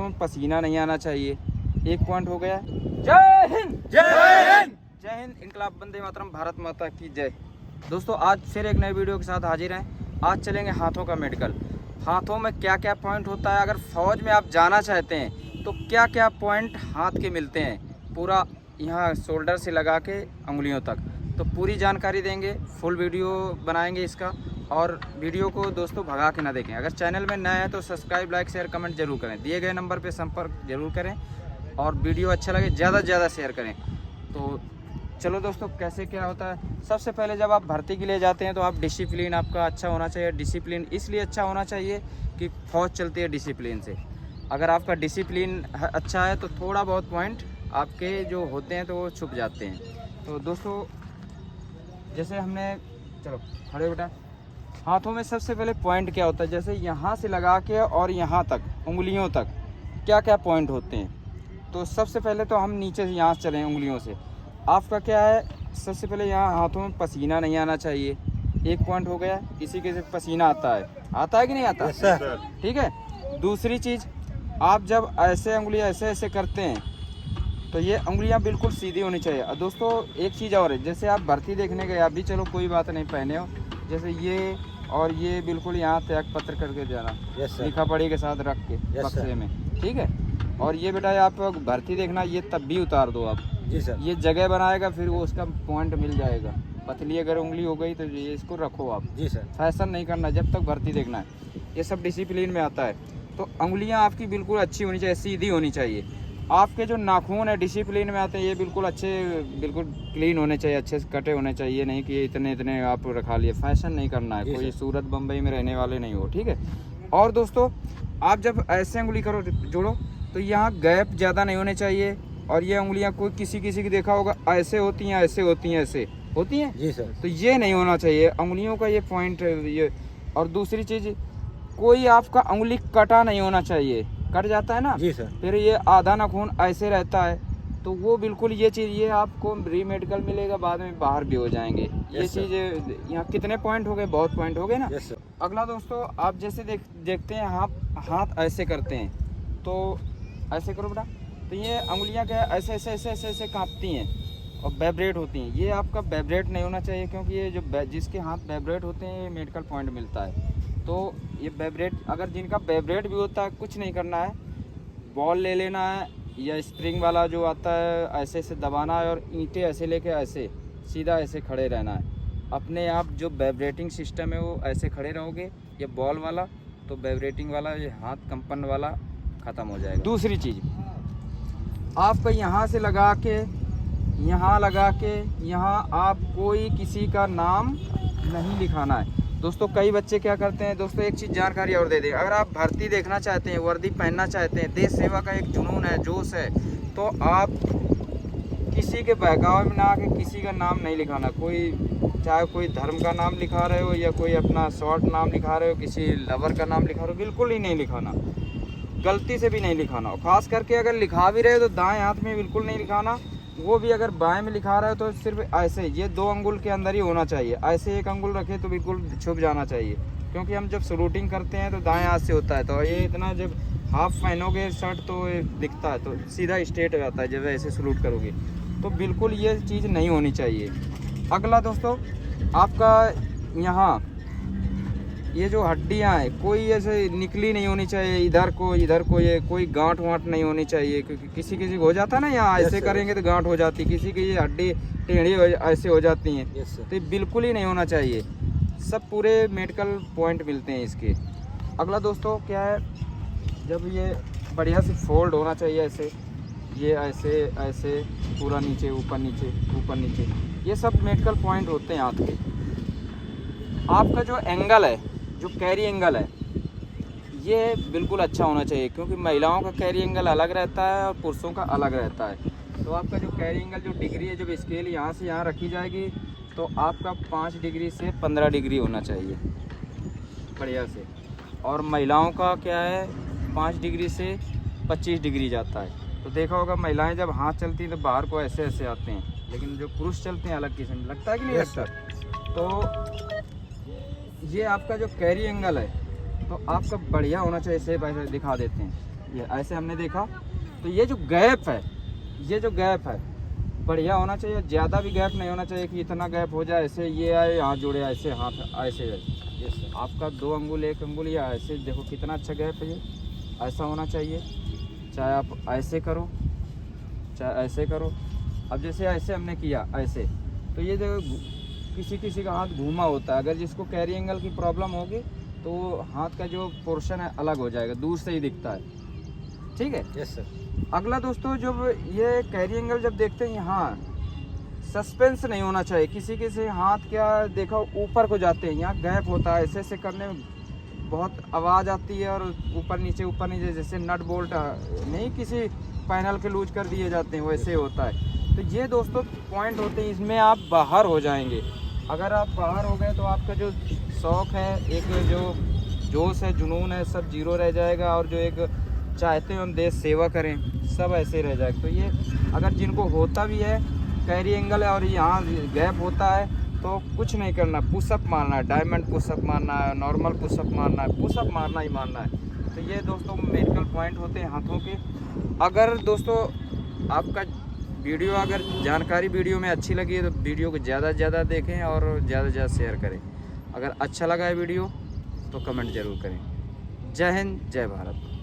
में पसीना नहीं आना चाहिए। एक पॉइंट हो गया। जय हिंद, जय हिंद, जय हिंद, इनकलाब, वंदे मातरम, भारत माता की जय। दोस्तों आज फिर एक नए वीडियो के साथ हाजिर हैं। आज चलेंगे हाथों का मेडिकल। हाथों में क्या क्या पॉइंट होता है, अगर फौज में आप जाना चाहते हैं तो क्या क्या पॉइंट हाथ के मिलते हैं, पूरा यहाँ शोल्डर से लगा के उंगलियों तक, तो पूरी जानकारी देंगे। फुल वीडियो बनाएंगे इसका, और वीडियो को दोस्तों भगा के ना देखें। अगर चैनल में नए हैं तो सब्सक्राइब, लाइक, शेयर, कमेंट जरूर करें। दिए गए नंबर पे संपर्क जरूर करें, और वीडियो अच्छा लगे ज़्यादा से ज़्यादा शेयर करें। तो चलो दोस्तों, कैसे क्या होता है। सबसे पहले जब आप भर्ती के लिए जाते हैं तो आप डिसिप्लिन आपका अच्छा होना चाहिए। डिसिप्लिन इसलिए अच्छा होना चाहिए कि फ़ौज चलती है डिसिप्लिन से। अगर आपका डिसिप्लिन अच्छा है तो थोड़ा बहुत पॉइंट आपके जो होते हैं तो वो छुप जाते हैं। तो दोस्तों जैसे हमने, चलो खड़े बेटा। हाथों में सबसे पहले पॉइंट क्या होता है, जैसे यहाँ से लगा के और यहाँ तक उंगलियों तक क्या क्या पॉइंट होते हैं। तो सबसे पहले तो हम नीचे से यहाँ से चलें उंगलियों से। आपका क्या है, सबसे पहले यहाँ हाथों में पसीना नहीं आना चाहिए। एक पॉइंट हो गया। किसी के से पसीना आता है कि नहीं आता? yes, sir. ठीक है। दूसरी चीज़, आप जब ऐसे उंगलियाँ ऐसे ऐसे करते हैं तो ये उंगलियां बिल्कुल सीधी होनी चाहिए। और दोस्तों एक चीज़ और है, जैसे आप भर्ती देखने गए, आप भी चलो कोई बात नहीं पहने हो, जैसे ये और ये बिल्कुल यहाँ त्याग पत्र करके जाना, yes, लिखा पढ़ी के साथ रख के yes, बक्से में, ठीक है। और ये बेटा आप भर्ती देखना, ये तब भी उतार दो आप। जी सर। ये जगह बनाएगा, फिर वो उसका पॉइंट मिल जाएगा। पतली अगर उंगली हो गई तो ये इसको रखो आप। जी सर। फैशन नहीं करना जब तक भर्ती देखना है। ये सब डिसिप्लिन में आता है। तो उंगलियाँ आपकी बिल्कुल अच्छी होनी चाहिए, सीधी होनी चाहिए। आपके जो नाखून है डिसिप्लिन में आते हैं, ये बिल्कुल अच्छे, बिल्कुल क्लीन होने चाहिए, अच्छे से कटे होने चाहिए। नहीं कि ये इतने इतने आप रखा लिए, फैशन नहीं करना है। कोई सूरत बम्बई में रहने वाले नहीं हो, ठीक है। और दोस्तों आप जब ऐसे उंगली करो जोड़ो तो यहाँ गैप ज़्यादा नहीं होने चाहिए। और ये उंगलियाँ कोई किसी किसी की देखा होगा ऐसे होती हैं, ऐसे होती हैं, ऐसे होती हैं। जी सर। तो ये नहीं होना चाहिए उंगलियों का ये पॉइंट ये। और दूसरी चीज़, कोई आपका उंगली कटा नहीं होना चाहिए। कट जाता है ना, जी सर, फिर ये आधा नाखून ऐसे रहता है, तो वो बिल्कुल ये चीज़, ये आपको री मेडिकल मिलेगा, बाद में बाहर भी हो जाएंगे। ये चीज़ यहाँ कितने पॉइंट हो गए, बहुत पॉइंट हो गए ना। Yes sir. अगला दोस्तों, आप जैसे देखते हैं हाथ ऐसे करते हैं, तो ऐसे करो बेटा, तो ये उंगलियां क्या है, ऐसे ऐसे ऐसे ऐसे ऐसे कांपती हैं और वाइब्रेट होती हैं। ये आपका वाइब्रेट नहीं होना चाहिए, क्योंकि ये जो जिसके हाथ वाइब्रेट होते हैं ये मेडिकल पॉइंट मिलता है। तो ये वाइब्रेट, अगर जिनका वाइब्रेट भी होता है, कुछ नहीं करना है, बॉल ले लेना है या स्प्रिंग वाला जो आता है, ऐसे ऐसे दबाना है और ईंटें ऐसे लेके ऐसे सीधा ऐसे खड़े रहना है। अपने आप जो वाइब्रेटिंग सिस्टम है वो ऐसे खड़े रहोगे, ये बॉल वाला, तो वाइब्रेटिंग वाला, ये हाथ कंपन वाला ख़त्म हो जाएगा। दूसरी चीज़, आपका यहाँ से लगा के, यहाँ लगा के, यहाँ आप कोई किसी का नाम नहीं लिखाना है। दोस्तों कई बच्चे क्या करते हैं, दोस्तों एक चीज़ जानकारी और दे दें, अगर आप भर्ती देखना चाहते हैं, वर्दी पहनना चाहते हैं, देश सेवा का एक जुनून है, जोश है, तो आप किसी के बहकावे में ना आके किसी का नाम नहीं लिखाना। कोई, चाहे कोई धर्म का नाम लिखा रहे हो या कोई अपना शॉर्ट नाम लिखा रहे हो, किसी लवर का नाम लिखा रहे हो, बिल्कुल ही नहीं लिखाना, गलती से भी नहीं लिखाना। और ख़ास करके अगर लिखा भी रहे हो तो दाएँ हाथ में बिल्कुल नहीं लिखाना। वो भी अगर बाएं में लिखा रहा है तो सिर्फ ऐसे, ये 2 अंगुल के अंदर ही होना चाहिए। ऐसे एक अंगुल रखे तो बिल्कुल छुप जाना चाहिए, क्योंकि हम जब सलूटिंग करते हैं तो दाएं हाथ से होता है, तो ये इतना जब हाफ पहनोगे शर्ट तो ये दिखता है, तो सीधा स्ट्रेट हो जाता है जब ऐसे सलूट करोगे। तो बिल्कुल ये चीज़ नहीं होनी चाहिए। अगला दोस्तों, आपका यहाँ ये जो हड्डियाँ हैं, कोई ऐसे निकली नहीं होनी चाहिए, इधर को ये कोई गांठ वांठ नहीं होनी चाहिए, क्योंकि किसी किसी को हो जाता है ना, यहाँ ऐसे करेंगे तो गांठ हो जाती, किसी की ये हड्डी टेढ़ी ऐसे हो जाती हैं, तो ये बिल्कुल ही नहीं होना चाहिए। सब पूरे मेडिकल पॉइंट मिलते हैं इसके। अगला दोस्तों क्या है, जब ये बढ़िया से फोल्ड होना चाहिए, ऐसे ये ऐसे ऐसे पूरा नीचे ऊपर नीचे ऊपर नीचे, ये सब मेडिकल पॉइंट होते हैं हाथ के। आपका जो एंगल है, जो कैरी एंगल है, ये बिल्कुल अच्छा होना चाहिए, क्योंकि महिलाओं का कैरी एंगल अलग रहता है और पुरुषों का अलग रहता है। तो आपका जो कैरी एंगल, जो डिग्री है, जब स्केल यहाँ से यहाँ रखी जाएगी तो आपका 5 डिग्री से 15 डिग्री होना चाहिए बढ़िया से। और महिलाओं का क्या है, 5 डिग्री से 25 डिग्री जाता है। तो देखा होगा महिलाएं जब हाथ चलती हैं तो बाहर को ऐसे ऐसे आते हैं, लेकिन जो पुरुष चलते हैं अलग किस्म, लगता है कि नहीं लगता? तो ये आपका जो कैरी एंगल है तो आपका बढ़िया होना चाहिए। से भाई दिखा देते हैं, ये ऐसे हमने देखा। तो ये जो गैप है, ये जो गैप है बढ़िया होना चाहिए, ज़्यादा भी गैप नहीं होना चाहिए कि इतना गैप हो जाए ऐसे ये आए हाथ जोड़े ऐसे हाथ ऐसे ये आपका 2 अंगुल 1 अंगुल या ऐसे देखो कितना अच्छा गैप है, ये ऐसा होना चाहिए। चाहे आप ऐसे करो चाहे ऐसे करो। अब जैसे ऐसे हमने किया ऐसे, तो ये देखो किसी किसी का हाथ घूमा होता है, अगर जिसको कैरी एंगल की प्रॉब्लम होगी तो हाथ का जो पोर्शन है अलग हो जाएगा, दूर से ही दिखता है। ठीक है। Yes sir. अगला दोस्तों, जब ये कैरी एंगल जब देखते हैं यहाँ सस्पेंस नहीं होना चाहिए। किसी किसी हाथ क्या देखो ऊपर को जाते हैं, यहाँ गैप होता है, ऐसे ऐसे करने में बहुत आवाज़ आती है और ऊपर नीचे जैसे नट बोल्ट नहीं किसी पैनल के लूज कर दिए जाते हैं वैसे होता है। तो ये दोस्तों पॉइंट होते हैं, इसमें आप बाहर हो जाएंगे। अगर आप बाहर हो गए तो आपका जो शौक है, एक जो जोश है, जुनून है, सब जीरो रह जाएगा। और जो एक चाहते हैं हम देश सेवा करें, सब ऐसे रह जाएगा। तो ये अगर जिनको होता भी है कैरी एंगल और यहाँ गैप होता है तो कुछ नहीं करना, पुशअप मारना है, डायमंड पुशअप मारना है, नॉर्मल पुशअप मारना है, पुशअप मारना ही मारना है। तो ये दोस्तों मेडिकल पॉइंट होते हैं हाथों के। अगर दोस्तों आपका वीडियो अगर जानकारी वीडियो में अच्छी लगी है तो वीडियो को ज़्यादा से ज़्यादा देखें और ज़्यादा से ज़्यादा शेयर करें। अगर अच्छा लगा है वीडियो तो कमेंट ज़रूर करें। जय हिंद, जय भारत।